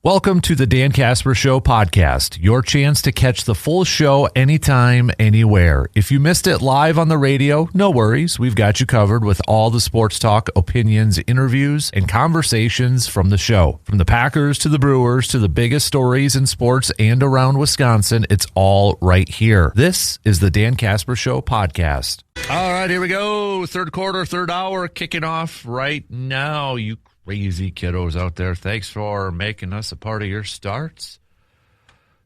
Welcome to the Dan Casper Show podcast, your chance to catch the full show anytime, anywhere. If you missed it live on the radio, no worries. We've got you covered with all the sports talk, opinions, interviews, and conversations from the show. From the Packers to the Brewers to the biggest stories in sports and around Wisconsin, it's all right here. This is the Dan Casper Show podcast. All right, here we go. Third quarter, third hour, kicking off right now. You crazy kiddos out there, thanks for making us a part of your starts.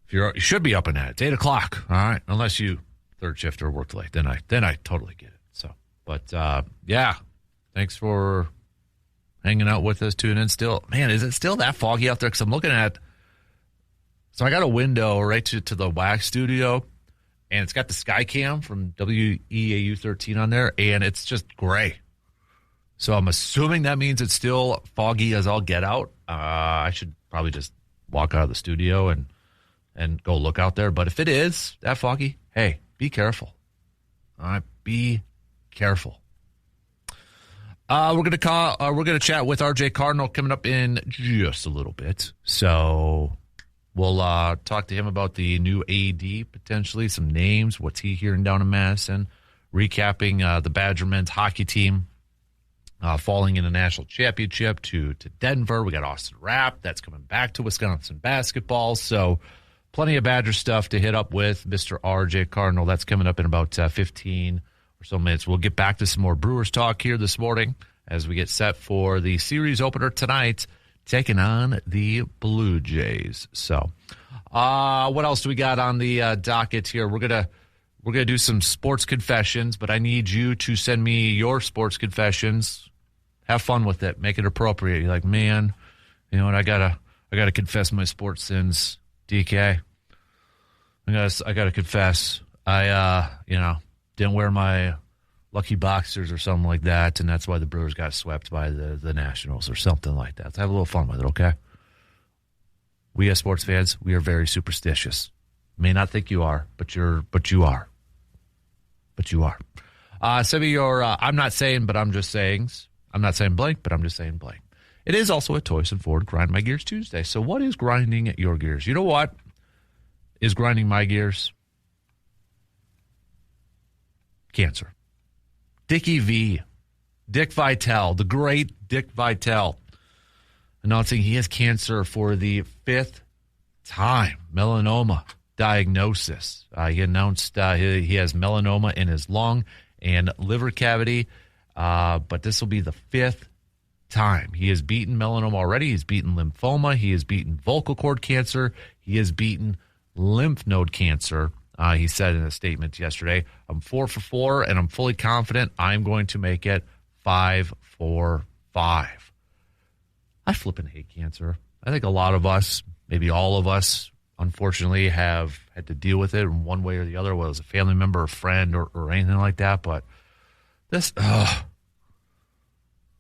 You should be up and at it. It's 8 o'clock, all right? Unless you third shift or worked late, then I totally get it. So, but yeah, thanks for hanging out with us, tuning in. Still, man, is it still that foggy out there? Because I'm looking at, so I got a window right to the wax studio, and it's got the sky cam from WEAU 13 on there, and it's just gray. So I'm assuming that means it's still foggy as all get out. I should probably just walk out of the studio and go look out there. But if it is that foggy, hey, be careful. All right, be careful. We're gonna chat with RJ Cardinal coming up in just a little bit. So we'll talk to him about the new AD, potentially some names, what's he hearing down in Madison, recapping the Badger men's hockey team. Falling in a national championship to Denver. We got Austin Rapp. That's coming back to Wisconsin basketball. So plenty of Badger stuff to hit up with Mr. RJ Cardinal. That's coming up in about 15 or so minutes. We'll get back to some more Brewers talk here this morning as we get set for the series opener tonight, taking on the Blue Jays. So what else do we got on the docket here? We're gonna do some sports confessions, but I need you to send me your sports confessions. Have fun with it. Make it appropriate. You're like, man, you know what? I gotta confess my sports sins. DK, I gotta confess. I didn't wear my lucky boxers or something like that, and that's why the Brewers got swept by the Nationals or something like that. Let's have a little fun with it, okay? We as sports fans, we are very superstitious. May not think you are, but you are. But you are. Some of your, I'm not saying, but I'm just saying. I'm not saying blank, but I'm just saying blank. It is also a Toys and Ford Grind My Gears Tuesday. So what is grinding your gears? You know what is grinding my gears? Cancer. Dickie V. Dick Vitale, the great Dick Vitale, announcing he has cancer for the 5th time. Melanoma diagnosis. He announced he has melanoma in his lung and liver cavity, but this will be the 5th time. He has beaten melanoma already. He's beaten lymphoma. He has beaten vocal cord cancer. He has beaten lymph node cancer. He said in a statement yesterday, I'm 4 for 4, and I'm fully confident I'm going to make it 5 for 5. I flipping hate cancer. I think a lot of us, maybe all of us, unfortunately, have had to deal with it in one way or the other, whether it was a family member, a friend, or anything like that. But this,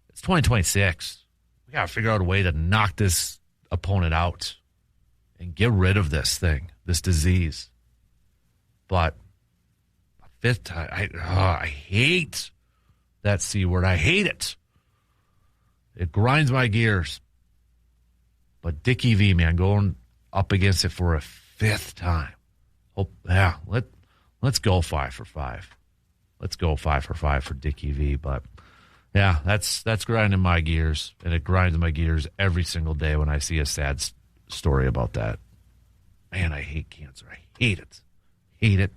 it's 2026. We got to figure out a way to knock this opponent out and get rid of this thing, this disease. But a 5th time, I hate that C word. I hate it. It grinds my gears. But Dickie V, man, going up against it for a 5th time. Oh, yeah, let's go 5 for 5. Let's go 5 for 5 for Dickie V. But yeah, that's grinding my gears, and it grinds my gears every single day when I see a sad story about that. Man, I hate cancer. I hate it. Hate it.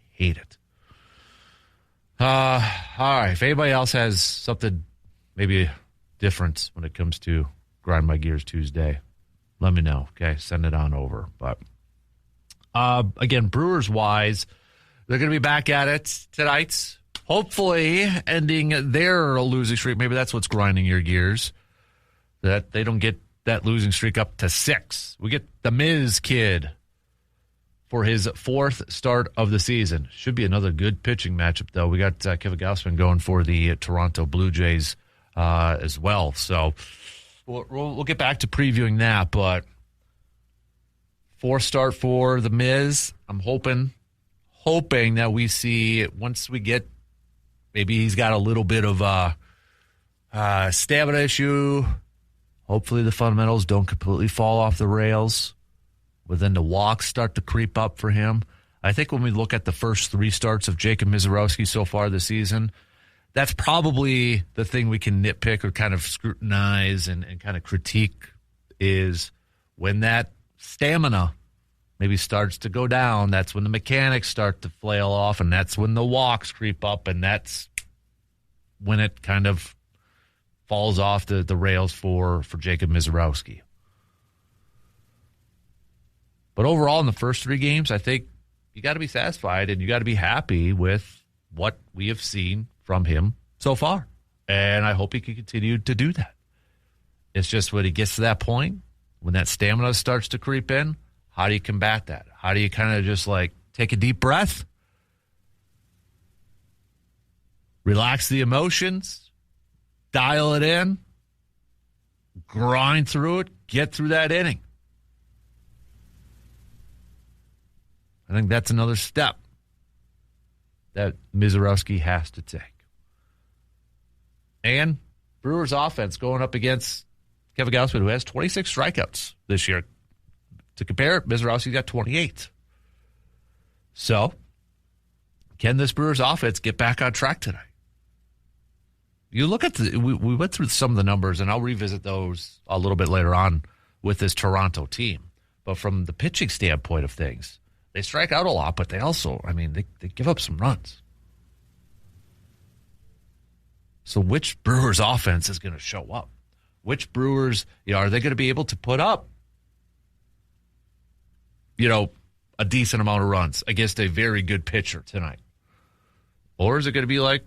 Hate it. All right. If anybody else has something maybe different when it comes to Grind My Gears Tuesday, let me know, okay? Send it on over. But, again, Brewers-wise, they're going to be back at it tonight, hopefully ending their losing streak. Maybe that's what's grinding your gears, that they don't get that losing streak up to 6. We get the Miz kid for his 4th start of the season. Should be another good pitching matchup, though. We got Kevin Gausman going for the Toronto Blue Jays as well. So we'll get back to previewing that, but 4th start for the Miz. I'm hoping that we see, once we get, maybe he's got a little bit of a stamina issue. Hopefully the fundamentals don't completely fall off the rails. But then the walks start to creep up for him. I think when we look at the first 3 starts of Jacob Misiorowski so far this season, that's probably the thing we can nitpick or kind of scrutinize and kind of critique is when that stamina maybe starts to go down. That's when the mechanics start to flail off, and that's when the walks creep up, and that's when it kind of falls off the rails for Jacob Misiorowski. But overall, in the first 3 games, I think you got to be satisfied and you got to be happy with what we have seen from him so far. And I hope he can continue to do that. It's just when he gets to that point, when that stamina starts to creep in, how do you combat that? How do you kind of just like take a deep breath, relax the emotions, dial it in, grind through it, get through that inning? I think that's another step that Misiorowski has to take. And Brewers offense going up against Kevin Gausman, who has 26 strikeouts this year. To compare, Misiorowski got 28. So, can this Brewers offense get back on track tonight? You look at we went through some of the numbers, and I'll revisit those a little bit later on with this Toronto team. But from the pitching standpoint of things, they strike out a lot, but they also, they give up some runs. So which Brewers offense is going to show up? Which Brewers, are they going to be able to put up, a decent amount of runs against a very good pitcher tonight? Or is it going to be like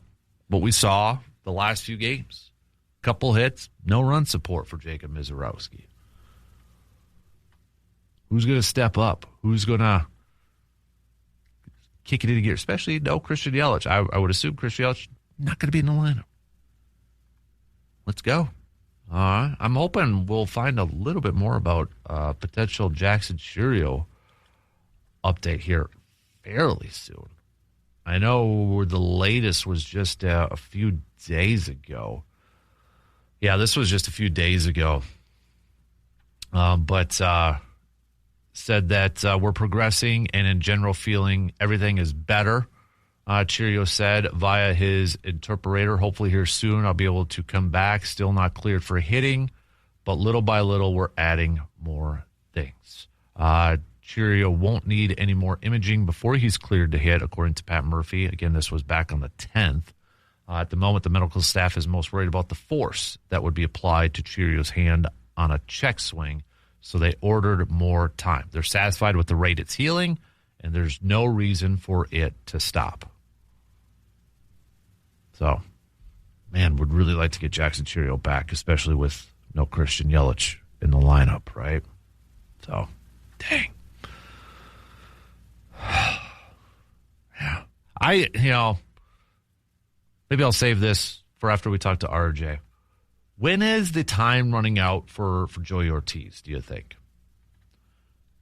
what we saw the last few games? Couple hits, no run support for Jacob Misiorowski. Who's going to step up? Who's going to kick it into gear? Especially no Christian Yelich. I would assume Christian Yelich not going to be in the lineup. Let's go. I'm hoping we'll find a little bit more about potential Jackson Chourio update here fairly soon. I know the latest was just a few days ago. Yeah, this was just a few days ago. But said that we're progressing and in general feeling everything is better. Chourio said via his interpreter, hopefully here soon I'll be able to come back. Still not cleared for hitting, but little by little we're adding more things. Chourio won't need any more imaging before he's cleared to hit, according to Pat Murphy. Again, this was back on the 10th. At the moment, the medical staff is most worried about the force that would be applied to Chourio's hand on a check swing, so they ordered more time. They're satisfied with the rate it's healing, and there's no reason for it to stop. So, man, would really like to get Jackson Chourio back, especially with no Christian Yelich in the lineup, right? So, dang. Yeah. Maybe I'll save this for after we talk to RJ. When is the time running out for Joey Ortiz, do you think?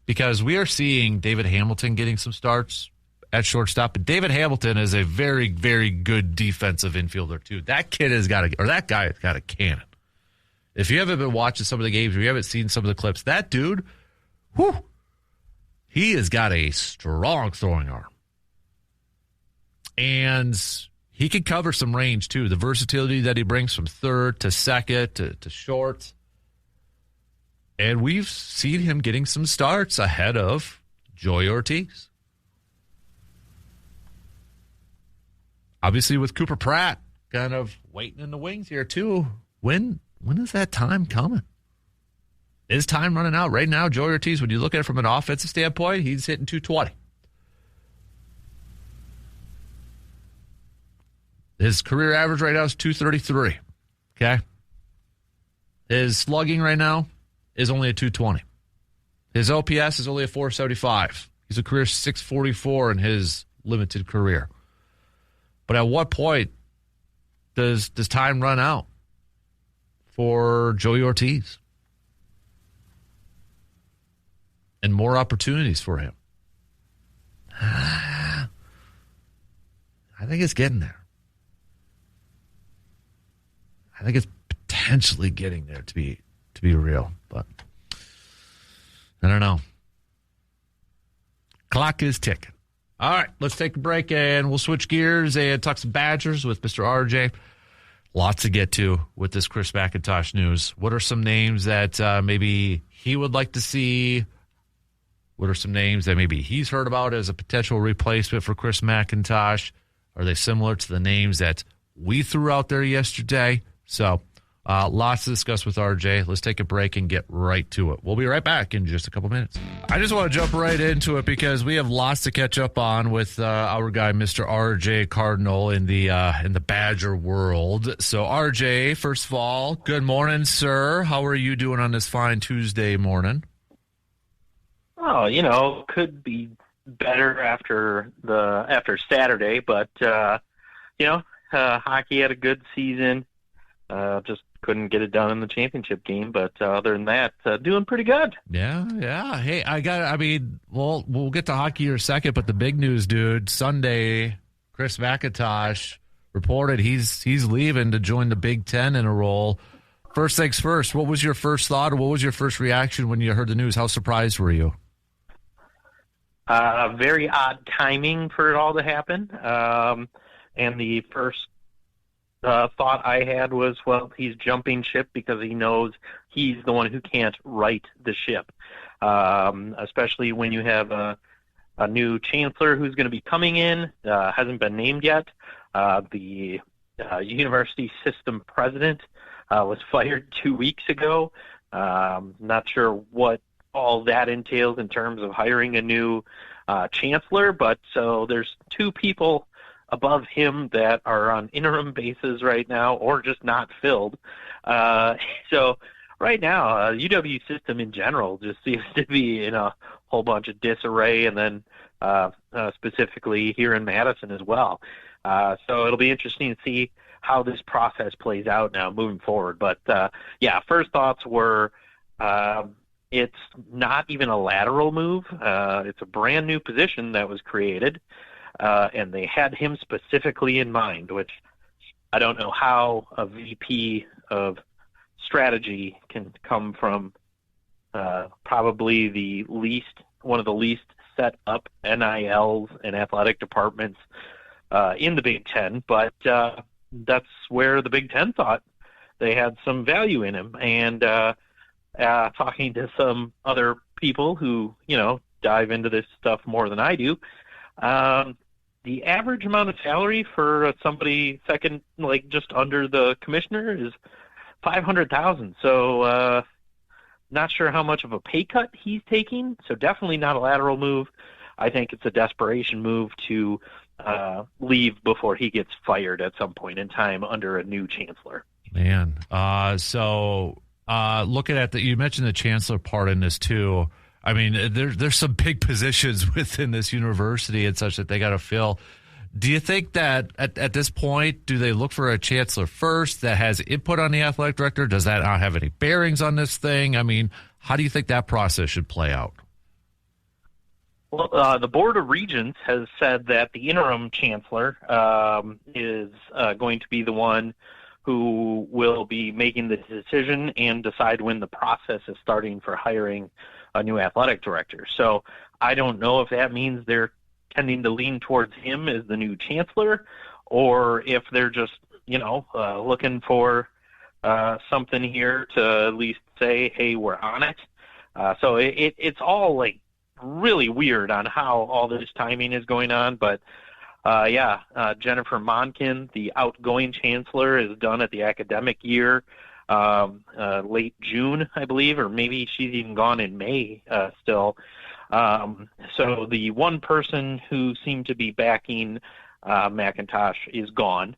Because we are seeing David Hamilton getting some starts at shortstop, but David Hamilton is a very, very good defensive infielder too. That guy has got a cannon. If you haven't been watching some of the games or you haven't seen some of the clips, that dude, he has got a strong throwing arm. And he can cover some range too. The versatility that he brings from third to second to short. And we've seen him getting some starts ahead of Joey Ortiz. Obviously with Cooper Pratt kind of waiting in the wings here too. When is that time coming? Is time running out? Right now, Joey Ortiz, when you look at it from an offensive standpoint, he's hitting 220. His career average right now is 233. Okay? His slugging right now is only a 220. His OPS is only a 475. He's a career 644 in his limited career. But at what point does time run out for Joey Ortiz? And more opportunities for him. I think it's getting there. I think it's potentially getting there, to be to be real. But I don't know. Clock is ticking. All right, let's take a break and we'll switch gears and talk some Badgers with Mr. RJ. Lots to get to with this Chris McIntosh news. What are some names that maybe he would like to see? What are some names that maybe he's heard about as a potential replacement for Chris McIntosh? Are they similar to the names that we threw out there yesterday? So lots to discuss with RJ. Let's take a break and get right to it. We'll be right back in just a couple minutes. I just want to jump right into it because we have lots to catch up on with our guy, Mr. RJ Cardinal, in the Badger world. So RJ, first of all, good morning, sir. How are you doing on this fine Tuesday morning? Oh, could be better after Saturday, but hockey had a good season. Just couldn't get it done in the championship game, but other than that, doing pretty good. Yeah. Hey, we'll get to hockey in a second, but the big news, dude, Sunday, Chris McIntosh reported he's leaving to join the Big Ten in a role. First things first, what was your first thought, or what was your first reaction when you heard the news? How surprised were you? Very odd timing for it all to happen. And the first thought I had was, well, he's jumping ship because he knows he's the one who can't right the ship, especially when you have a new chancellor who's going to be coming in, hasn't been named yet. The university system president was fired 2 weeks ago. Not sure what all that entails in terms of hiring a new chancellor, but so there's two people above him that are on interim basis right now or just not filled. So right now, UW system in general just seems to be in a whole bunch of disarray, and then specifically here in Madison as well. So it'll be interesting to see how this process plays out now moving forward. But first thoughts were it's not even a lateral move. It's a brand new position that was created. And they had him specifically in mind, which I don't know how a VP of strategy can come from probably one of the least set up NILs and athletic departments in the Big Ten, but that's where the Big Ten thought they had some value in him. And talking to some other people who, dive into this stuff more than I do, the average amount of salary for somebody second, like just under the commissioner, is $500,000. So not sure how much of a pay cut he's taking. So definitely not a lateral move. I think it's a desperation move to leave before he gets fired at some point in time under a new chancellor. Man, looking at you mentioned the chancellor part in this too. I mean, there's some big positions within this university and such that they got to fill. Do you think that at this point, do they look for a chancellor first that has input on the athletic director? Does that not have any bearings on this thing? I mean, how do you think that process should play out? Well, the Board of Regents has said that the interim chancellor is going to be the one who will be making the decision and decide when the process is starting for hiring a new athletic director. So I don't know if that means they're tending to lean towards him as the new chancellor, or if they're just, looking for something here to at least say, hey, we're on it. So it's all like really weird on how all this timing is going on. But Jennifer Monken, the outgoing chancellor, is done at the academic year, late June, I believe, or maybe she's even gone in May still. So the one person who seemed to be backing McIntosh is gone.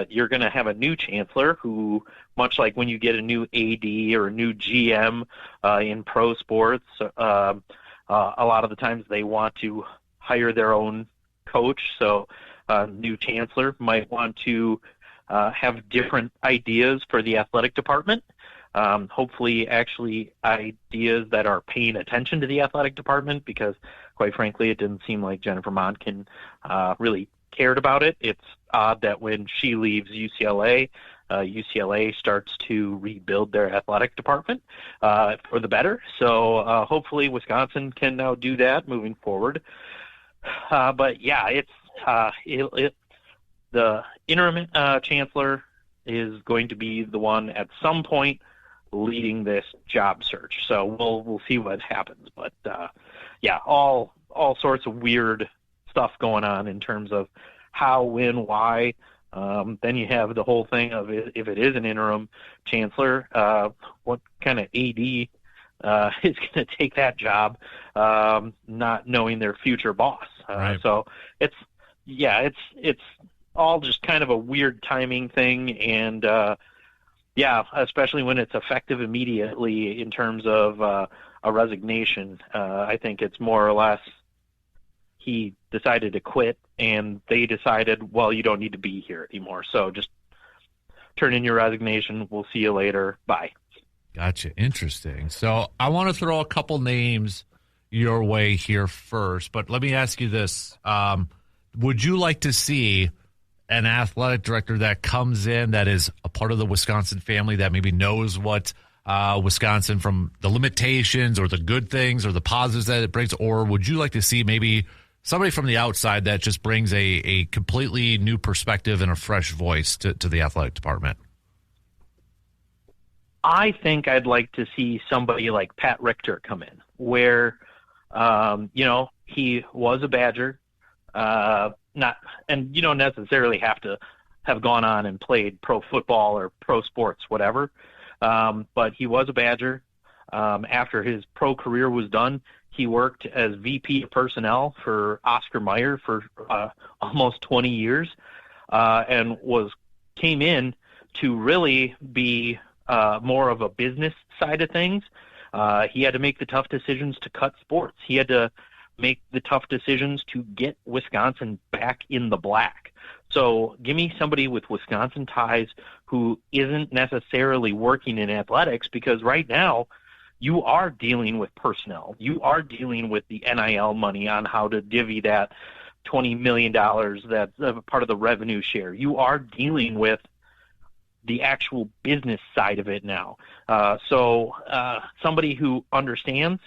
You're going to have a new chancellor who, much like when you get a new AD or a new GM in pro sports, a lot of the times they want to hire their own coach. So new chancellor might want to have different ideas for the athletic department. Hopefully actually ideas that are paying attention to the athletic department, because quite frankly, it didn't seem like Jennifer Monken really cared about it. It's odd that when she leaves UCLA, UCLA starts to rebuild their athletic department for the better. So hopefully Wisconsin can now do that moving forward. But yeah, the interim chancellor is going to be the one at some point leading this job search. So we'll see what happens. But yeah, all sorts of weird stuff going on in terms of how, when, why. Then you have the whole thing of if it is an interim chancellor, what kind of AD is going to take that job, not knowing their future boss. Right. So it's all just kind of a weird timing thing, and yeah, especially when it's effective immediately in terms of a resignation. I think it's more or less he decided to quit, and they decided, well, you don't need to be here anymore. So just turn in your resignation. We'll see you later. Bye. Gotcha. Interesting. So I want to throw a couple names your way here first, but let me ask you this. Would you like to see an athletic director that comes in that is a part of the Wisconsin family, that maybe knows what Wisconsin, from the limitations or the good things or the positives that it brings? Or would you like to see maybe somebody from the outside that just brings a completely new perspective and a fresh voice to the athletic department? I think I'd like to see somebody like Pat Richter come in, where, he was a Badger, and you don't necessarily have to have gone on and played pro football or pro sports, whatever. But he was a Badger. After his pro career was done, he worked as VP of personnel for Oscar Mayer for almost 20 years, and came in to really be more of a business side of things. He had to make the tough decisions to cut sports. He had to make the tough decisions to get Wisconsin back in the black. So give me somebody with Wisconsin ties who isn't necessarily working in athletics, because right now you are dealing with personnel. You are dealing with the NIL money on how to divvy that $20 million that's part of the revenue share. You are dealing with the actual business side of it now. So somebody who understands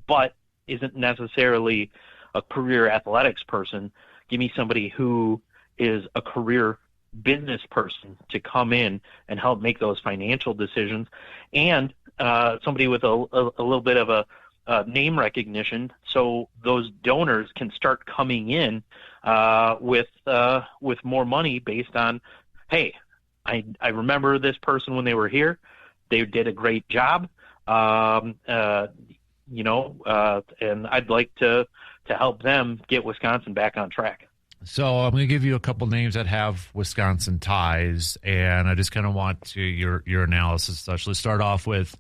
but isn't necessarily a career athletics person. Give me somebody who is a career business person to come in and help make those financial decisions, and somebody with a little bit of a name recognition, so those donors can start coming in with more money based on, hey, I remember this person when they were here. They did a great job, and I'd like to help them get Wisconsin back on track. So I'm going to give you a couple names that have Wisconsin ties, and I just kind of want your analysis. Such. Let's start off with,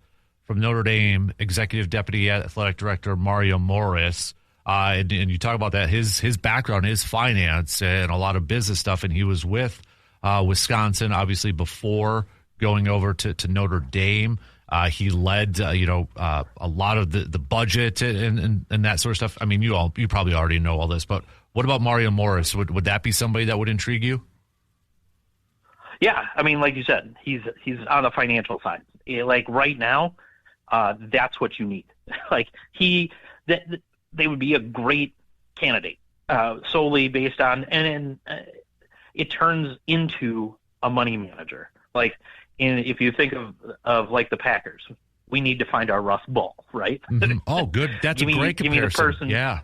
from Notre Dame, Executive Deputy Athletic Director Mario Morris. And you talk about that. His background is finance and a lot of business stuff, and he was with Wisconsin, obviously, before going over to Notre Dame. He led, a lot of the budget and that sort of stuff. I mean, you probably already know all this, but what about Mario Morris? Would that be somebody that would intrigue you? Yeah, I mean, like you said, he's on the financial side. Like right now, that's what you need. Like they would be a great candidate solely based on, and it turns into a money manager. Like, if you think of like the Packers, we need to find our Russ Ball, right? Mm-hmm. Oh, good. That's a great comparison. Give me the person. Yeah.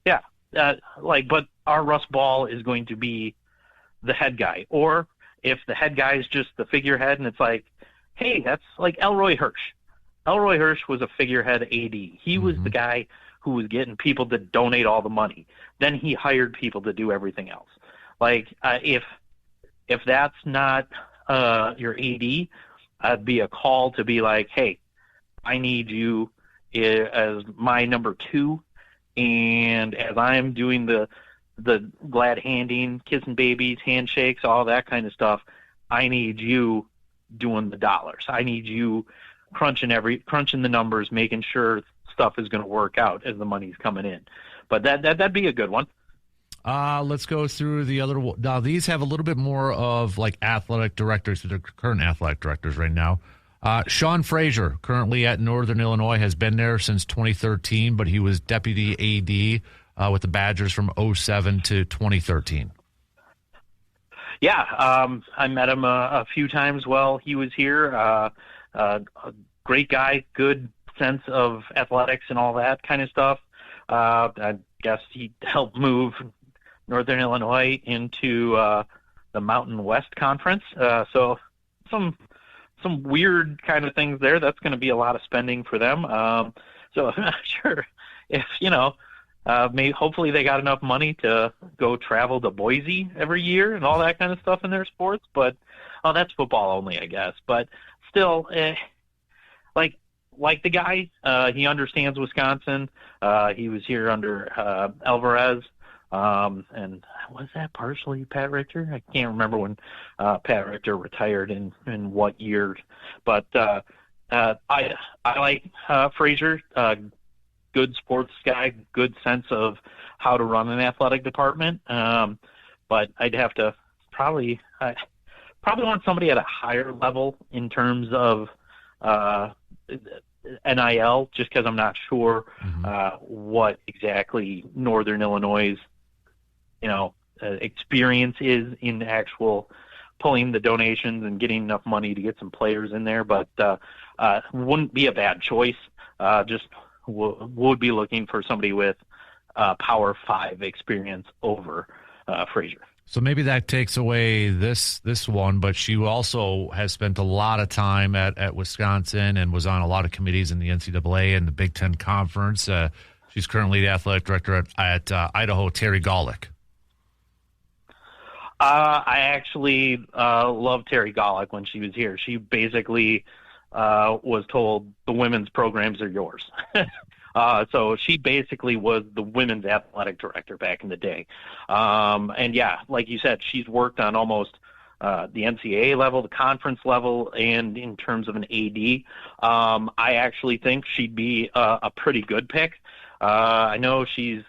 Yeah. But our Russ Ball is going to be the head guy. Or if the head guy is just the figurehead and it's like, hey, that's like Elroy Hirsch. Elroy Hirsch was a figurehead AD. He was the guy who was getting people to donate all the money. Then he hired people to do everything else. Like, if that's not your AD, I'd be a call to be like, hey, I need you as my number 2, and as I'm doing the glad handing, kissing babies, handshakes, all that kind of stuff, I need you doing the dollars. I need you crunching the numbers, making sure stuff is going to work out as the money's coming in. But that'd be a good one. Let's go through the other. Now, these have a little bit more of like athletic directors, the current athletic directors right now. Sean Frazier, currently at Northern Illinois, has been there since 2013, but he was deputy AD with the Badgers from 2007 to 2013. Yeah, I met him a few times while he was here. A great guy, good sense of athletics and all that kind of stuff. I guess he helped move Northern Illinois into the Mountain West Conference. So some weird kind of things there. That's going to be a lot of spending for them. So I'm not sure if, hopefully they got enough money to go travel to Boise every year and all that kind of stuff in their sports. But, that's football only, I guess. But still, like the guy, he understands Wisconsin. He was here under Alvarez. And was that partially Pat Richter? I can't remember when Pat Richter retired in what year. But I like Frazier, good sports guy, good sense of how to run an athletic department. But I'd have to probably want somebody at a higher level in terms of NIL, just because I'm not sure what exactly Northern Illinois' experience is in actual pulling the donations and getting enough money to get some players in there. But wouldn't be a bad choice. Just would be looking for somebody with Power 5 experience over Frazier. So maybe that takes away this one, but she also has spent a lot of time at Wisconsin and was on a lot of committees in the NCAA and the Big Ten Conference. She's currently the athletic director at Idaho, Terry Golick. I actually loved Terry Golick when she was here. She basically was told the women's programs are yours. So she basically was the women's athletic director back in the day. And yeah, like you said, she's worked on almost the NCAA level, the conference level, and in terms of an AD. I actually think she'd be a pretty good pick. I know she's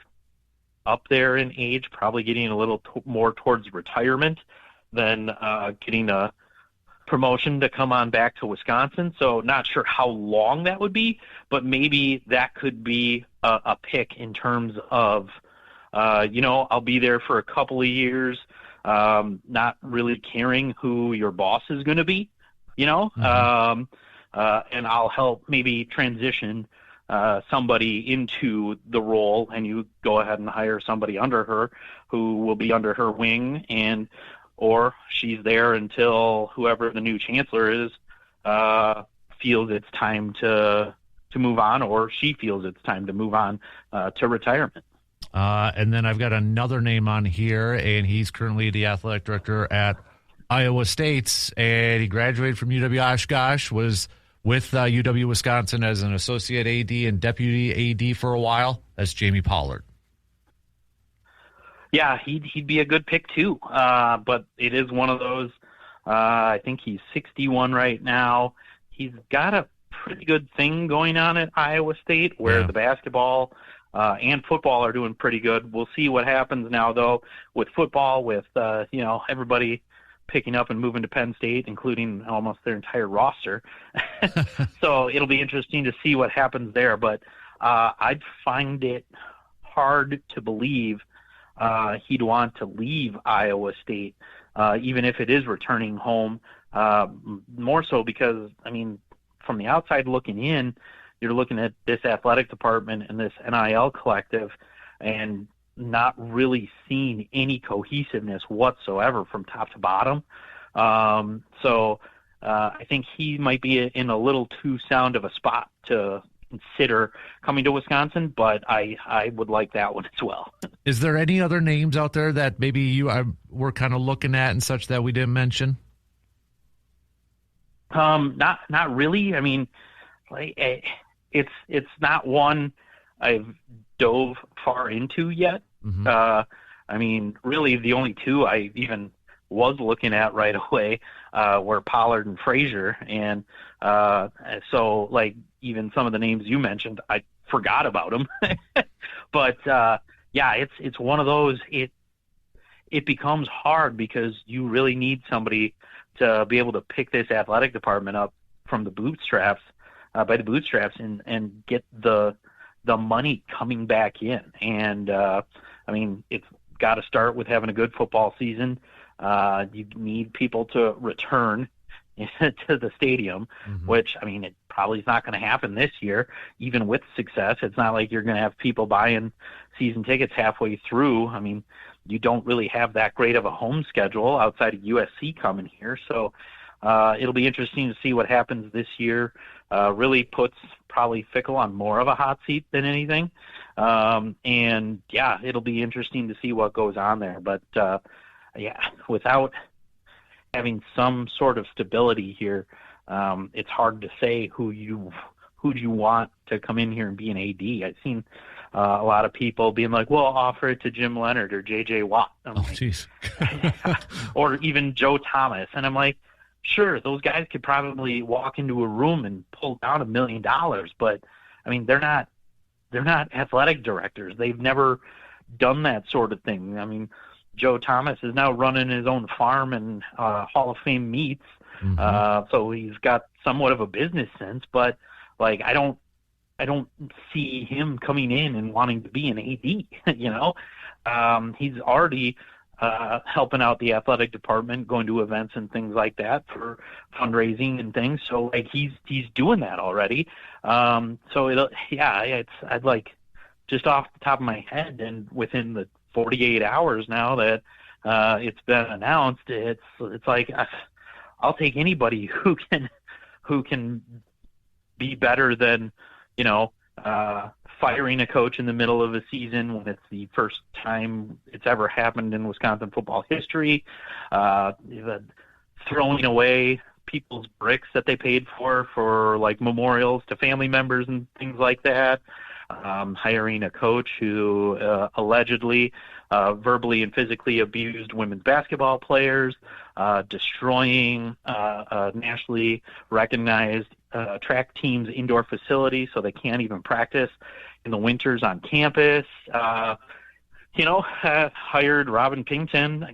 up there in age, probably getting a little more towards retirement than getting a promotion to come on back to Wisconsin. So not sure how long that would be, but maybe that could be a pick in terms of, I'll be there for a couple of years, not really caring who your boss is going to be, and I'll help maybe transition somebody into the role, and you go ahead and hire somebody under her who will be under her wing, or she's there until whoever the new chancellor is feels it's time to move on, or she feels it's time to move on to retirement. And then I've got another name on here, and he's currently the athletic director at Iowa State, and he graduated from UW-Oshkosh, was with UW-Wisconsin as an associate AD and deputy AD for a while. That's Jamie Pollard. Yeah, he'd be a good pick too. But it is one of those. I think he's 61 right now. He's got a pretty good thing going on at Iowa State, where the basketball and football are doing pretty good. We'll see what happens now, though, with football, with everybody picking up and moving to Penn State, including almost their entire roster. So it'll be interesting to see what happens there. But I'd find it hard to believe he'd want to leave Iowa State, even if it is returning home, more so because, from the outside looking in, you're looking at this athletic department and this NIL collective and not really seeing any cohesiveness whatsoever from top to bottom. So I think he might be in a little too sound of a spot to consider coming to Wisconsin, but I would like that one as well. Is there any other names out there that maybe you were kind of looking at and such that we didn't mention? Not really. It's not one I've dove far into yet. Mm-hmm. Really the only two I even was looking at right away were Pollard and Frazier, and so even some of the names you mentioned, I forgot about them. But it's one of those. it becomes hard because you really need somebody to be able to pick this athletic department up from the bootstraps, by the bootstraps, and get the money coming back in. And I mean, it's got to start with having a good football season. You need people to return to the stadium, which, I mean, it probably is not going to happen this year, even with success. It's not like you're going to have people buying season tickets halfway through. I mean, you don't really have that great of a home schedule outside of USC coming here. So it'll be interesting to see what happens this year. Really puts probably Fickell on more of a hot seat than anything. And yeah, it'll be interesting to see what goes on there. But yeah, without having some sort of stability here, it's hard to say who you want to come in here and be an AD. I've seen a lot of people being like, well, offer it to Jim Leonard or J.J. Watt. Jeez. Or even Joe Thomas. And I'm like, sure, those guys could probably walk into a room and pull down $1 million, but I mean, they're not athletic directors. They've never done that sort of thing. I mean, Joe Thomas is now running his own farm and Hall of Fame meets, so he's got somewhat of a business sense. But like, I don't see him coming in and wanting to be an AD. You know, he's already helping out the athletic department, going to events and things like that for fundraising and things. So like, he's doing that already. So I'd like, just off the top of my head, and within the 48 hours now that it's been announced, it's like, I'll take anybody who can be better than, you know, firing a coach in the middle of a season when it's the first time it's ever happened in Wisconsin football history, throwing away people's bricks that they paid for like memorials to family members and things like that, hiring a coach who allegedly verbally and physically abused women's basketball players, destroying nationally recognized track team's indoor facility so they can't even practice in the winters on campus. Hired Robin Pington,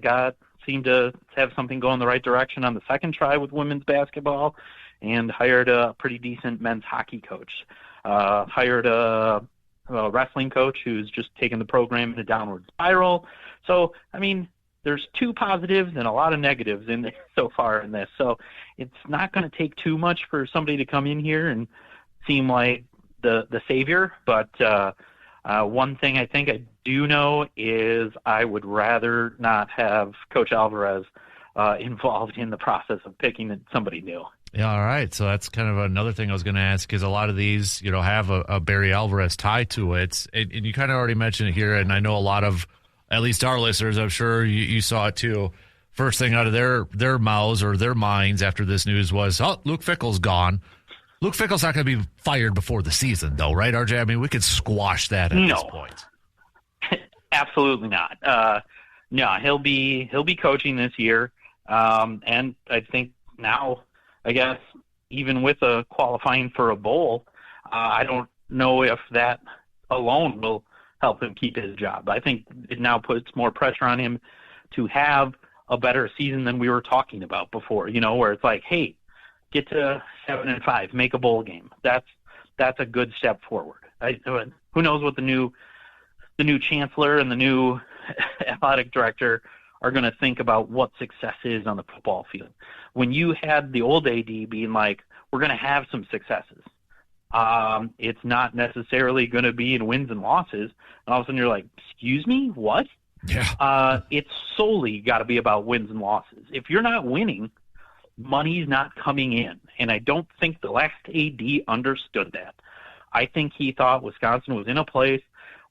seemed to have something going the right direction on the second try with women's basketball, and hired a pretty decent men's hockey coach. Hired a wrestling coach who's just taken the program in a downward spiral. So, I mean, there's two positives and a lot of negatives in there so far in this. So it's not going to take too much for somebody to come in here and seem like the savior. But one thing I think I do know is I would rather not have Coach Alvarez involved in the process of picking somebody new. Yeah, all right. So that's kind of another thing I was going to ask, is a lot of these, you know, have a Barry Alvarez tie to it. And you kind of already mentioned it here, and I know a lot of, at least our listeners, I'm sure you saw it too. First thing out of their mouths or their minds after this news was, oh, Luke Fickell's gone. Luke Fickell's not going to be fired before the season, though, right, RJ? I mean, we could squash that at this point. Absolutely not. No, he'll be coaching this year, and I think now, I guess, even with a qualifying for a bowl, I don't know if that alone will help him keep his job. I think it now puts more pressure on him to have a better season than we were talking about before, you know, where it's like, hey, get to 7-5, make a bowl game. That's a good step forward. Who knows what the new chancellor and the new athletic director are going to think about what success is on the football field. When you had the old AD being like, we're going to have some successes, it's not necessarily going to be in wins and losses. And all of a sudden you're like, excuse me, what? Yeah. It's solely got to be about wins and losses. If you're not winning, money's not coming in. And I don't think the last AD understood that. I think he thought Wisconsin was in a place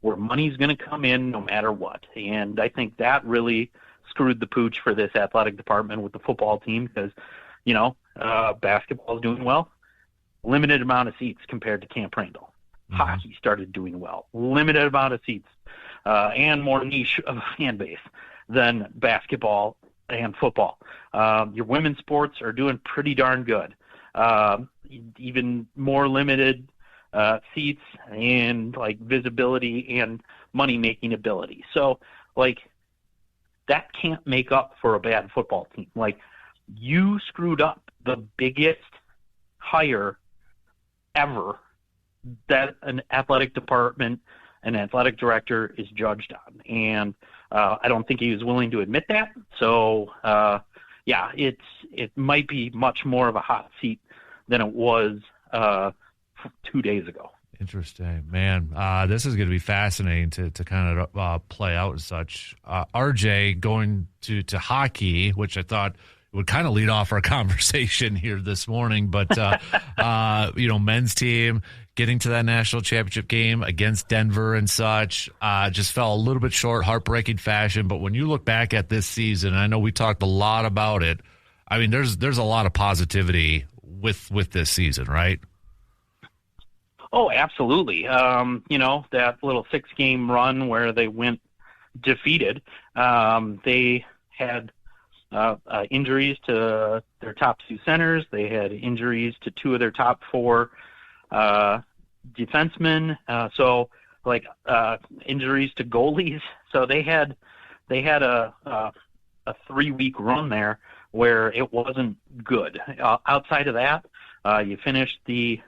where money's going to come in no matter what. And I think that really screwed the pooch for this athletic department with the football team because, you know, basketball is doing well. Limited amount of seats compared to Camp Randall. Mm-hmm. Hockey started doing well. Limited amount of seats and more niche of a fan base than basketball and football. Your women's sports are doing pretty darn good. Even more limited seats and like visibility and money making ability. So like that can't make up for a bad football team. Like, you screwed up the biggest hire ever that an athletic department, an athletic director is judged on. And I don't think he was willing to admit that. So, yeah, it might be much more of a hot seat than it was 2 days ago. Interesting, man. This is going to be fascinating to kind of play out and such. RJ going to hockey, which I thought would kind of lead off our conversation here this morning, but men's team getting to that national championship game against Denver and such, just fell a little bit short, heartbreaking fashion. But when you look back at this season, I know we talked a lot about it. I mean, there's a lot of positivity with this season, right? Oh, absolutely. That little 6-game run where they went defeated, they had injuries to their top 2 centers. They had injuries to 2 of their top 4 defensemen. Injuries to goalies. So they had a 3-week run there where it wasn't good. Outside of that, you finished the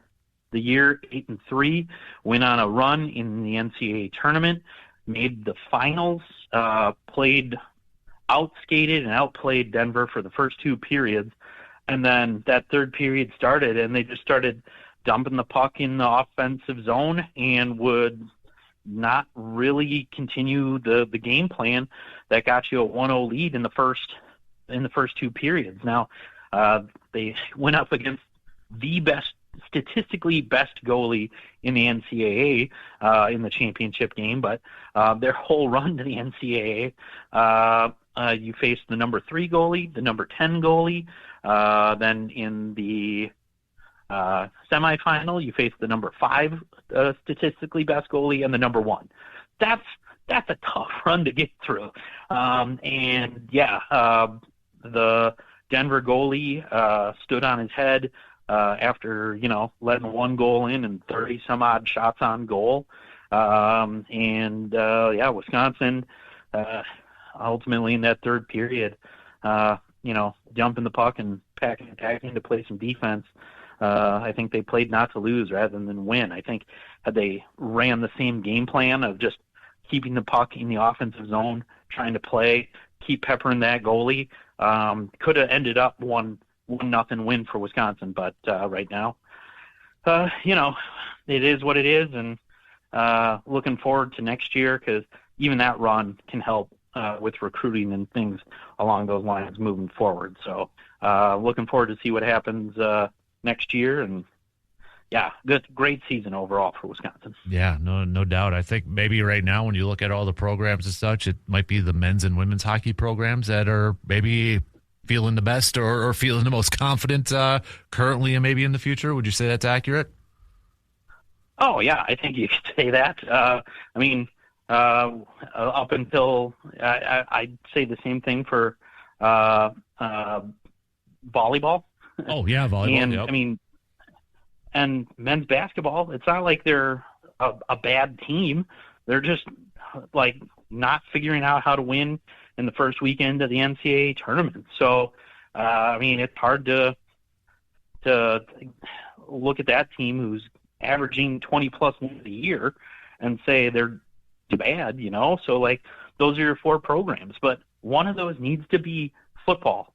year 8-3, went on a run in the NCAA tournament, made the finals, outskated and outplayed Denver for the first 2 periods, and then that third period started, and they just started dumping the puck in the offensive zone and would not really continue the game plan that got you a 1-0 lead in the first 2 periods. Now, they went up against the statistically best goalie in the NCAA in the championship game, but their whole run to the NCAA, you faced the number 3 goalie, the number 10 goalie, then in the semifinal, you faced the number 5 statistically best goalie and the number 1. That's a tough run to get through. The Denver goalie stood on his head after letting 1 goal in and 30 some odd shots on goal. Wisconsin ultimately in that third period, dumping the puck and packing to play some defense. I think they played not to lose rather than win. I think had they ran the same game plan of just keeping the puck in the offensive zone, trying to keep peppering that goalie, could have ended up 1-0 win for Wisconsin. But right now, it is what it is, and looking forward to next year because even that run can help with recruiting and things along those lines moving forward. So looking forward to see what happens next year, and great season overall for Wisconsin. Yeah, no doubt. I think maybe right now when you look at all the programs and such, it might be the men's and women's hockey programs that are maybe feeling the best or feeling the most confident currently and maybe in the future. Would you say that's accurate? Oh, yeah, I think you could say that. Up until I'd say the same thing for volleyball. Oh, yeah, volleyball. And, yep. And men's basketball, it's not like they're a bad team. They're just, not figuring out how to win in the first weekend of the NCAA tournament. So, it's hard to look at that team who's averaging 20-plus wins a year and say they're too bad, So, those are your 4 programs. But one of those needs to be football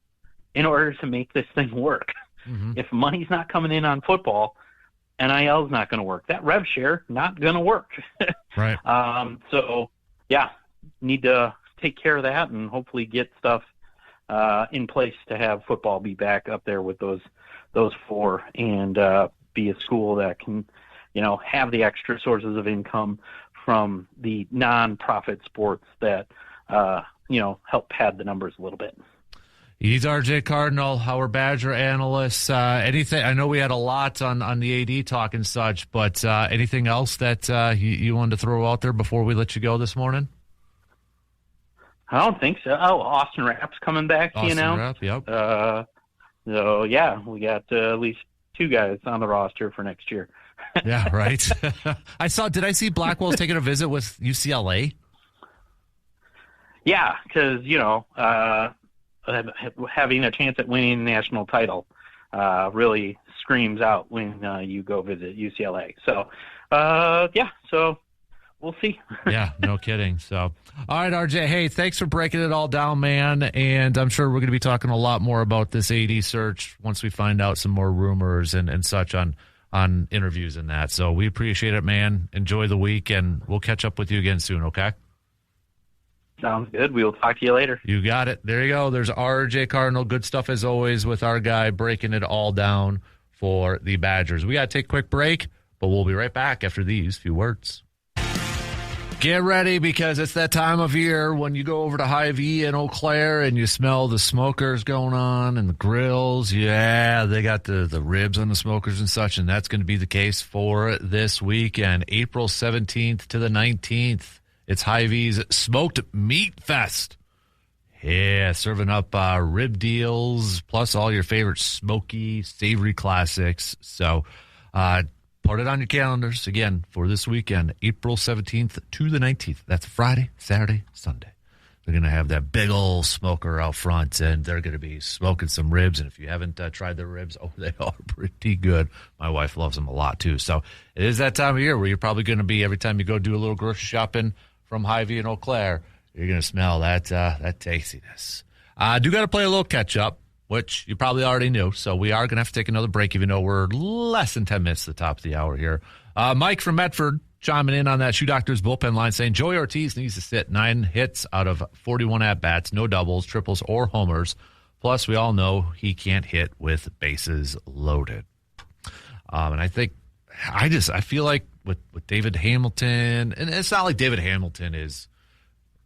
in order to make this thing work. Mm-hmm. If money's not coming in on football, NIL is not going to work. That rev share, not going to work. Right. Need to take care of that and hopefully get stuff in place to have football be back up there with those 4 and be a school that can, have the extra sources of income from the non-profit sports that, help pad the numbers a little bit. He's RJ Cardinal, our Badger analyst. Anything? I know we had a lot on the AD talk and such, but anything else that you wanted to throw out there before we let you go this morning? I don't think so. Oh, Austin Rapp's coming back, Austin Rapp, yep. We got at least 2 guys on the roster for next year. Yeah, right. Did I see Blackwell's taking a visit with UCLA? Yeah, because, having a chance at winning the national title really screams out when you go visit UCLA. So, so we'll see. Yeah, no kidding. So, all right, RJ, hey, thanks for breaking it all down, man. And I'm sure we're going to be talking a lot more about this AD search once we find out some more rumors and such on interviews and that. So we appreciate it, man. Enjoy the week, and we'll catch up with you again soon, okay? Sounds good. We will talk to you later. You got it. There you go. There's RJ Cardinal. Good stuff as always with our guy breaking it all down for the Badgers. We got to take a quick break, but we'll be right back after these few words. Get ready, because it's that time of year when you go over to Hy-Vee in Eau Claire and you smell the smokers going on and the grills. Yeah, they got the ribs on the smokers and such, and that's going to be the case for this weekend, April 17th to the 19th. It's Hy-Vee's Smoked Meat Fest. Yeah, serving up rib deals, plus all your favorite smoky, savory classics. So, put it on your calendars, again, for this weekend, April 17th to the 19th. That's Friday, Saturday, Sunday. They're going to have that big old smoker out front, and they're going to be smoking some ribs. And if you haven't tried their ribs, they are pretty good. My wife loves them a lot, too. So it is that time of year where you're probably going to be, every time you go do a little grocery shopping from Hy-Vee in Eau Claire, you're going to smell that tastiness. I do got to play a little catch-up, which you probably already knew. So we are going to have to take another break, even though we're less than 10 minutes to the top of the hour here. Mike from Medford chiming in on that Shoe Doctor's bullpen line saying Joey Ortiz needs to sit 9 hits out of 41 at-bats, no doubles, triples, or homers. Plus, we all know he can't hit with bases loaded. And I feel like with David Hamilton, and it's not like David Hamilton is,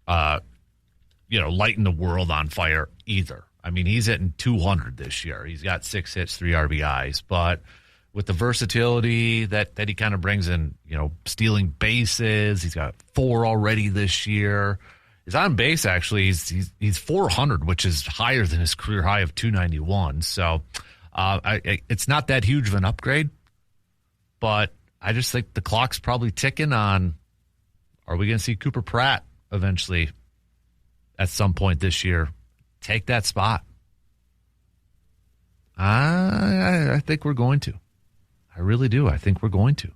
lighting the world on fire either. I mean, he's hitting 200 this year. He's got 6 hits, 3 RBIs. But with the versatility that he kind of brings in, stealing bases, he's got 4 already this year. His on base, actually, he's 400, which is higher than his career high of 291. So it's not that huge of an upgrade. But I just think the clock's probably ticking on, are we going to see Cooper Pratt eventually at some point this year take that spot? I think we're going to. I really do. I think we're going to.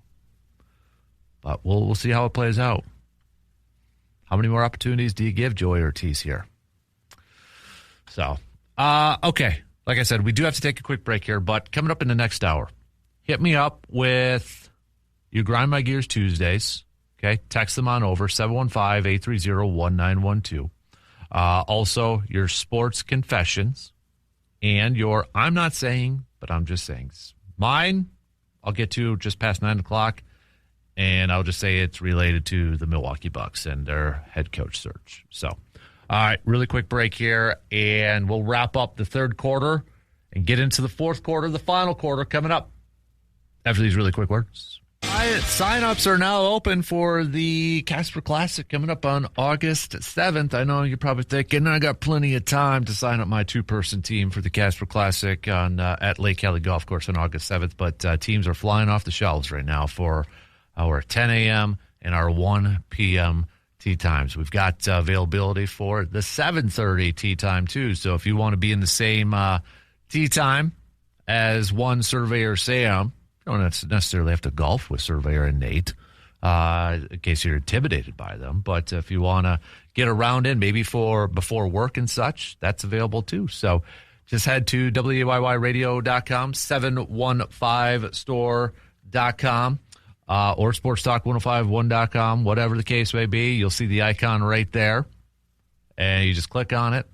But we'll see how it plays out. How many more opportunities do you give Joey Ortiz here? So, okay. Like I said, we do have to take a quick break here, but coming up in the next hour, hit me up with your Grind My Gears Tuesdays. Okay, text them on over, 715-830-1912. Also, your sports confessions and your I'm not saying, but I'm just saying. Mine, I'll get to just past 9 o'clock, and I'll just say it's related to the Milwaukee Bucks and their head coach search. So, all right, really quick break here, and we'll wrap up the third quarter and get into the fourth quarter, the final quarter coming up after these really quick words. Sign-ups are now open for the Casper Classic coming up on August 7th. I know you're probably thinking, I got plenty of time to sign up my 2-person team for the Casper Classic at Lake Cali Golf Course on August 7th, but teams are flying off the shelves right now for our 10 a.m. and our 1 p.m. tee times. We've got availability for the 7:30 tee time, too, so if you want to be in the same tee time as one Surveyor Sam, you don't necessarily have to golf with Surveyor and Nate in case you're intimidated by them. But if you want to get a round in, maybe for before work and such, that's available too. So just head to WAYYradio.com, 715store.com, or sportstalk1051.com, whatever the case may be. You'll see the icon right there, and you just click on it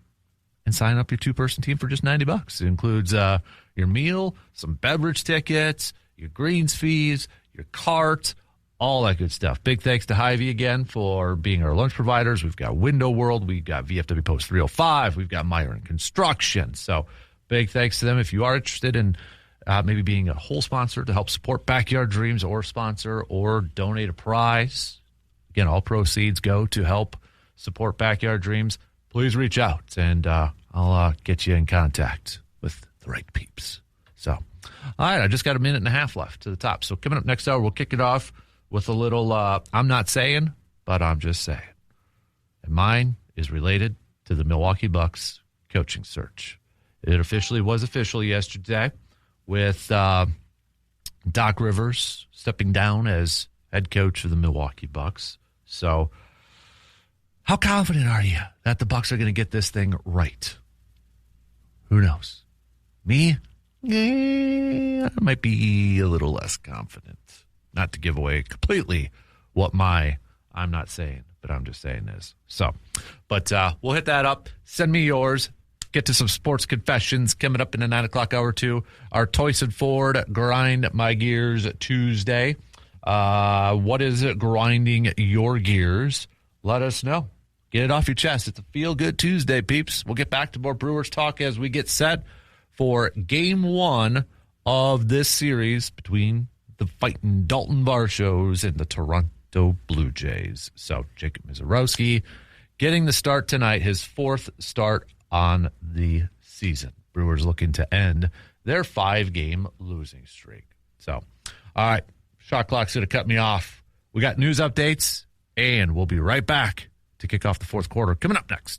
and sign up your 2-person team for just $90. It includes your meal, some beverage tickets, your greens fees, your cart, all that good stuff. Big thanks to Hy-Vee again for being our lunch providers. We've got Window World. We've got VFW Post 305. We've got Myron Construction. So big thanks to them. If you are interested in maybe being a whole sponsor to help support Backyard Dreams, or sponsor or donate a prize, again, all proceeds go to help support Backyard Dreams. Please reach out, and I'll get you in contact with the right peeps. So, all right, I just got a minute and a half left to the top. So coming up next hour, we'll kick it off with a little I'm not saying, but I'm just saying. And mine is related to the Milwaukee Bucks coaching search. It officially was official yesterday with Doc Rivers stepping down as head coach of the Milwaukee Bucks. So how confident are you that the Bucks are going to get this thing right? Who knows? Me? I might be a little less confident. Not to give away completely what I'm not saying, but I'm just saying is. So, but we'll hit that up. Send me yours. Get to some sports confessions coming up in the 9 o'clock hour too. Our Toyson Ford Grind My Gears Tuesday. What is it grinding your gears? Let us know. Get it off your chest. It's a feel-good Tuesday, peeps. We'll get back to more Brewers talk as we get set for Game 1 of this series between the fighting Dalton Varshows and the Toronto Blue Jays. So Jacob Mizorowski getting the start tonight, his 4th start on the season. Brewers looking to end their 5-game losing streak. So, all right, shot clock's going to cut me off. We got news updates, and we'll be right back to kick off the 4th quarter. Coming up next.